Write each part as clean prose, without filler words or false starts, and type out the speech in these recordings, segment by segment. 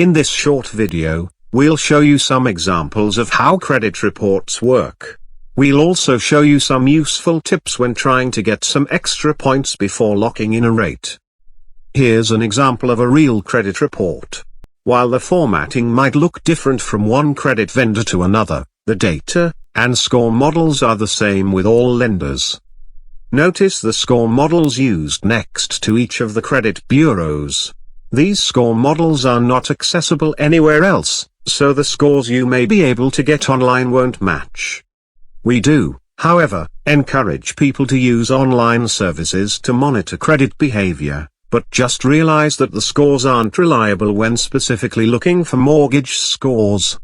In this short video, we'll show you some examples of how credit reports work. We'll also show you some useful tips when trying to get some extra points before locking in a rate. Here's an example of a real credit report. While the formatting might look different from one credit vendor to another, the data and score models are the same with all lenders. Notice the score models used next to each of the credit bureaus. These score models are not accessible anywhere else, so the scores you may be able to get online won't match. We do, however, encourage people to use online services to monitor credit behavior, but just realize that the scores aren't reliable when specifically looking for mortgage scores.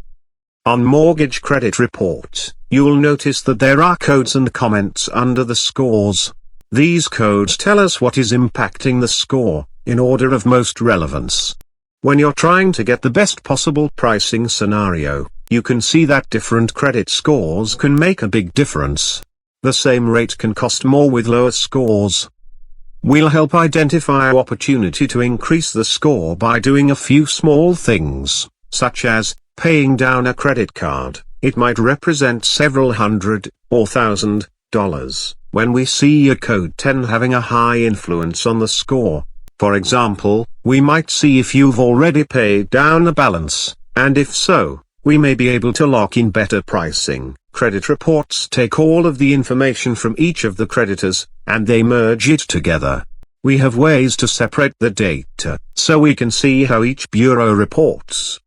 On Mortgage Credit Report, you'll notice that there are codes and comments under the scores. These codes tell us what is impacting the score, in order of most relevance. When you're trying to get the best possible pricing scenario, you can see that different credit scores can make a big difference. The same rate can cost more with lower scores. We'll help identify an opportunity to increase the score by doing a few small things, such as paying down a credit card. It might represent several $100 or $1,000 when we see a code 10 having a high influence on the score. For example, we might see if you've already paid down the balance, and if so, we may be able to lock in better pricing. Credit reports take all of the information from each of the creditors, and they merge it together. We have ways to separate the data, so we can see how each bureau reports.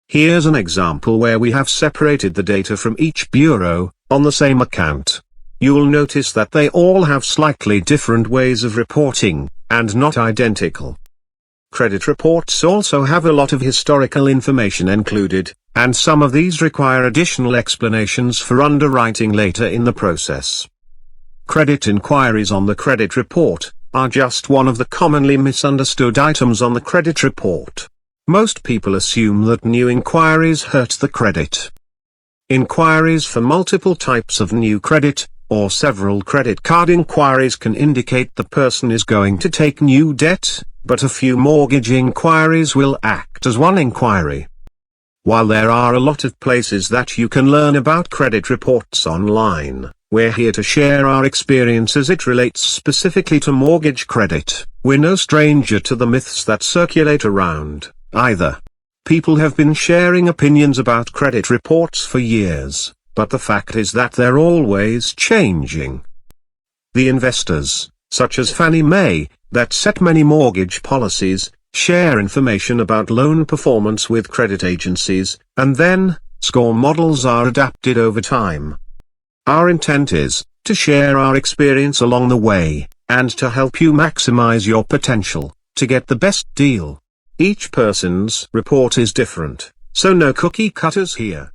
Here's an example where we have separated the data from each bureau, on the same account. You'll notice that they all have slightly different ways of reporting, and not identical. Credit reports also have a lot of historical information included, and some of these require additional explanations for underwriting later in the process. Credit inquiries on the credit report are just one of the commonly misunderstood items on the credit report. Most people assume that new inquiries hurt the credit. Inquiries for multiple types of new credit, or several credit card inquiries, can indicate the person is going to take new debt, but a few mortgage inquiries will act as one inquiry. While there are a lot of places that you can learn about credit reports online, we're here to share our experience as it relates specifically to mortgage credit. We're no stranger to the myths that circulate around, either. People have been sharing opinions about credit reports for years, but the fact is that they're always changing. The investors, such as Fannie Mae, that set many mortgage policies, share information about loan performance with credit agencies, and then, score models are adapted over time. Our intent is to share our experience along the way, and to help you maximize your potential to get the best deal. Each person's report is different, so no cookie cutters here.